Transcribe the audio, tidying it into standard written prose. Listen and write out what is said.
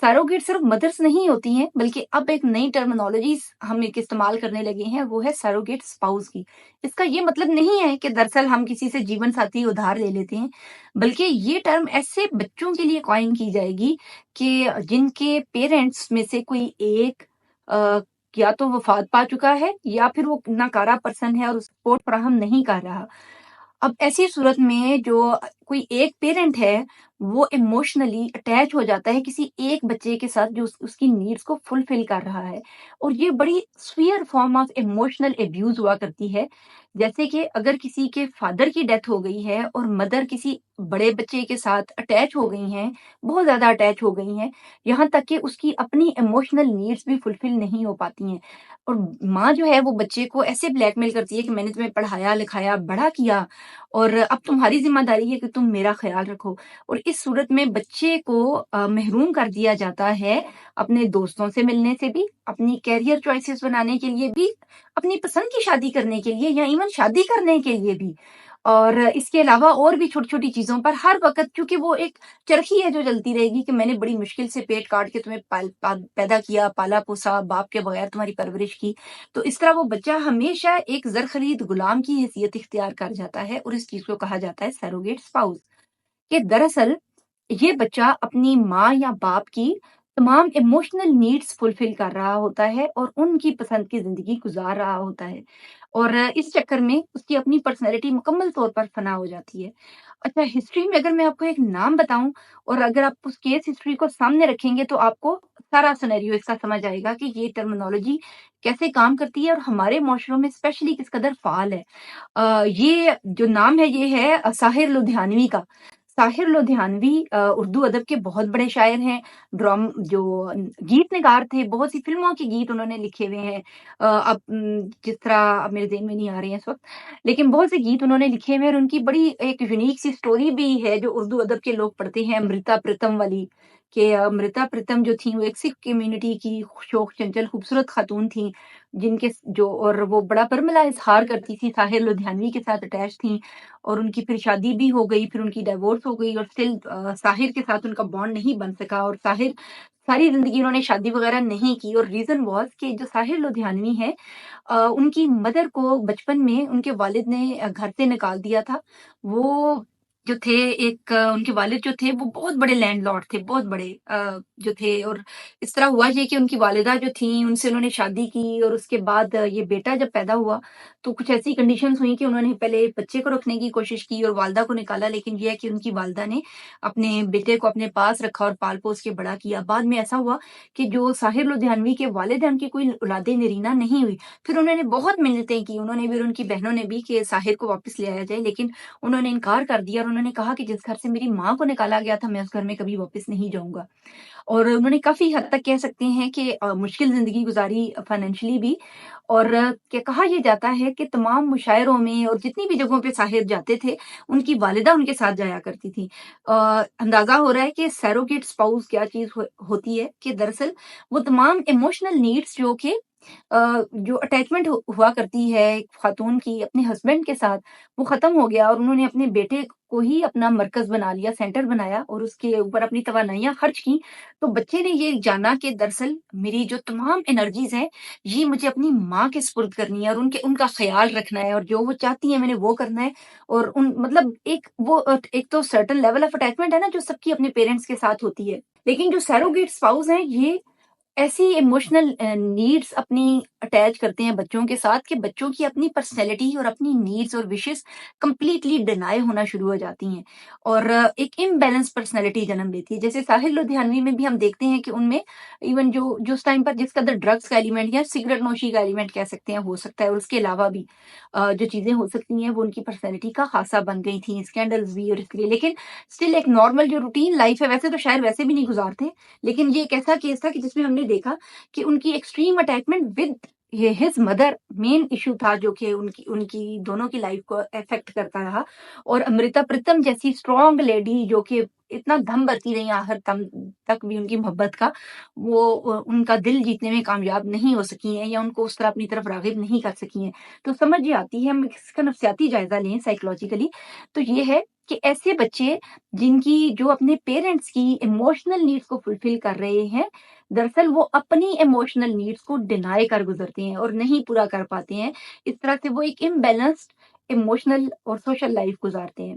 Surrogate सिर्फ mother's नहीं होती हैं, बल्कि अब एक नई टर्मिनोलॉजी हम एक इस्तेमाल करने लगे हैं, वो है सैरोगेट स्पाउस की। इसका ये मतलब नहीं है कि दरअसल हम किसी से जीवन साथी उधार ले लेते हैं, बल्कि ये टर्म ऐसे बच्चों के लिए कॉइन की जाएगी कि जिनके पेरेंट्स में से कोई एक अ, या तो वफात पा चुका है या फिर वो नाकारा पर्सन है और सपोर्ट फराहम नहीं कर रहा। अब ऐसी सूरत में जो कोई एक पेरेंट है, वो इमोशनली अटैच हो जाता है किसी एक बच्चे के साथ जो उसकी नीड्स को फुलफिल कर रहा है, और ये बड़ी severe form of emotional abuse हुआ करती है। जैसे कि अगर किसी के फादर की डेथ हो गई है और मदर किसी बड़े बच्चे के साथ अटैच हो गई हैं, बहुत ज़्यादा अटैच हो गई हैं, यहाँ तक कि उसकी अपनी इमोशनल नीड्स भी फुलफिल नहीं हो पाती हैं। और माँ जो है वो बच्चे को ऐसे ब्लैकमेल करती है कि मैंने तुम्हें पढ़ाया, लिखाया, बड़ा किया और अब तुम्हारी ज़िम्मेदारी है कि तुम मेरा ख़्याल रखो। और इस सूरत में बच्चे को महरूम कर दिया जाता है अपने दोस्तों से मिलने से भी, अपनी करियर चॉइसेस बनाने के लिए भी, अपनी पसंद की शादी करने के लिए या इवन शादी करने के लिए भी। और इसके अलावा और भी छोटी-छोटी चीज़ों पर हर वक़्त, क्योंकि वो एक चरखी है जो चलती रहेगी कि मैंने बड़ी मुश्किल से पेट काट के तुम्हें पैदा किया, पाला-पोसा, बाप के बगैर तुम्हारी परवरिश की। तो इस तरह वो बच्चा हमेशा एक ज़रख़रीद गुलाम की हैसियत इख्तियार कर जाता है, और इस चीज़ को कहा जाता है सैरोगेट स्पाउस। कि दरअसल ये बच्चा अपनी माँ या बाप की तमाम इमोशनल नीड्स फुलफिल कर रहा होता है और उनकी पसंद की ज़िंदगी गुज़ार रहा होता है, और इस चक्कर में उसकी अपनी पर्सनैलिटी मुकम्मल तौर पर फ़ना हो जाती है। अच्छा, हिस्ट्री में अगर मैं आपको एक नाम बताऊँ और अगर आप उस केस हिस्ट्री को सामने रखेंगे, तो आपको सारा सिनेरियो इसका समझ आएगा कि ये टर्मिनोलॉजी कैसे काम करती है और हमारे माशरों में स्पेशली किस कदर फ़ाल है। ये जो नाम है, ये है साहिर लुधियानवी का। साहिर लुधियानवी उर्दू अदब के बहुत बड़े शायर हैं, जो गीतकार थे, बहुत सी फ़िल्मों के गीत उन्होंने लिखे हुए हैं। अब जिस तरह अब मेरे ज़हन में नहीं आ रही हैं इस वक़्त, लेकिन बहुत से गीत उन्होंने लिखे हुए हैं और उनकी बड़ी एक यूनिक सी स्टोरी भी है जो उर्दू अदब के लोग पढ़ते हैं, अमृता प्रीतम वाली। कि अमृता प्रीतम जो थीं, वो एक सिख कम्युनिटी की शोख चंचल खूबसूरत खातून थीं, जिनके जो और वो बड़ा बर्मला इज़हार करती थी, साहिर लुधियानवी के साथ अटैच थीं। और उनकी फिर शादी भी हो गई, फिर उनकी डाइवोर्स हो गई और स्टिल साहिर के साथ उनका बॉन्ड नहीं बन सका, और साहिर सारी ज़िंदगी उन्होंने शादी वगैरह नहीं की, और रीज़न वाज़ कि जो साहिर लुधियानवी हैं, उनकी मदर को बचपन में उनके वालिद ने घर से निकाल दिया था। वो जो थे एक उनके वालिद जो थे वो बहुत बड़े लैंडलॉर्ड थे, बहुत बड़े जो थे, और इस तरह हुआ ये कि उनकी वालिदा जो थीं, उनसे उन्होंने शादी की और उसके बाद ये बेटा जब पैदा हुआ, तो कुछ ऐसी कंडीशंस हुई कि उन्होंने पहले बच्चे को रखने की कोशिश की और वालिदा को निकाला, लेकिन ये है कि उनकी वालिदा ने अपने बेटे को अपने पास रखा और पाल-पोस के बड़ा किया। बाद में ऐसा हुआ कि जो साहिर लुधियानवी के वालिद हैं, उनकी कोई औलादे नरीना नहीं हुई। फिर उन्होंने बहुत मिन्नतें की, उन्होंने भी और उनकी बहनों ने भी, कि साहिर को वापस ले आया जाए, लेकिन उन्होंने इनकार कर दिया और उन्होंने कहा कि जिस घर से मेरी माँ को निकाला गया था, मैं उस घर में कभी वापस नहीं जाऊँगा। और उन्होंने काफ़ी हद तक कह सकते हैं कि मुश्किल ज़िंदगी गुज़ारी फाइनेंशियली भी, और क्या कहा ये जाता है कि तमाम मुशायरों में और जितनी भी जगहों पे साहिर जाते थे, उनकी वालिदा उनके साथ जाया करती थी। अंदाज़ा हो रहा है कि सैरोगेट स्पाउस क्या चीज़ होती है, कि दरअसल वो तमाम इमोशनल नीड्स जो कि जो अटैचमेंट हुआ करती है एक खातून की अपने हस्बैंड के साथ, वो ख़त्म हो गया और उन्होंने अपने बेटे को ही अपना मरकज़ बना लिया, सेंटर बनाया और उसके ऊपर अपनी तवानाइयाँ खर्च की। तो बच्चे ने ये जाना कि दरअसल मेरी जो तमाम एनर्जीज़ हैं, ये मुझे अपनी माँ के सुपुर्द करनी है और उनका ख़्याल रखना है, और जो वो चाहती हैं मैंने वो करना है। और मतलब एक वो एक तो सर्टेन लेवल ऑफ अटैचमेंट है ना, जो सबकी अपने पेरेंट्स के साथ होती है। लेकिन जो सैरोगेट स्पाउस हैं, ये ऐसी इमोशनल नीड्स अपनी अटैच करते हैं बच्चों के साथ कि बच्चों की अपनी पर्सनैलिटी और अपनी नीड्स और विशेस कंप्लीटली डिनाय होना शुरू हो जाती हैं, और एक इम्बैलेंस पर्सनैलिटी जन्म लेती है। जैसे साहिर लुधियानवी में भी हम देखते हैं कि उनमें इवन जो उस टाइम पर जिस कदर ड्रग्स का एलिमेंट या सिगरेट नोशी का एलिमेंट कह सकते हैं हो सकता है, और उसके अलावा भी जो चीज़ें हो सकती हैं वो उनकी पर्सनैलिटी का खासा बन गई थी, स्कैंडल्स भी और इसके लिए। लेकिन स्टिल एक नॉर्मल जो रूटीन लाइफ है, वैसे तो शायद वैसे भी नहीं गुजारते, लेकिन ये एक ऐसा केस था कि जिसमें हमने देखा कि उनकी extreme attachment with his mother main issue था, जो कि उनकी उनकी दोनों की लाइफ को अफेक्ट करता रहा। और अमृता प्रीतम जैसी स्ट्रॉन्ग लेडी जो कि اتنا دم بھرتی رہی آخر دم تک بھی ان کی محبت کا، وہ ان کا دل جیتنے میں کامیاب نہیں ہو سکی ہیں یا ان کو اس طرح اپنی طرف راغب نہیں کر سکی ہیں۔ تو سمجھ یہ آتی ہے، ہم اس کا نفسیاتی جائزہ لیں سائیکولوجیکلی، تو یہ ہے کہ ایسے بچے جن کی جو اپنے پیرنٹس کی ایموشنل نیڈس کو فلفل کر رہے ہیں، دراصل وہ اپنی ایموشنل نیڈس کو ڈینائی کر گزرتے ہیں اور نہیں پورا کر پاتے ہیں۔ اس طرح سے وہ ایک امبیلنسڈ ایموشنل اور سوشل لائف گزارتے ہیں۔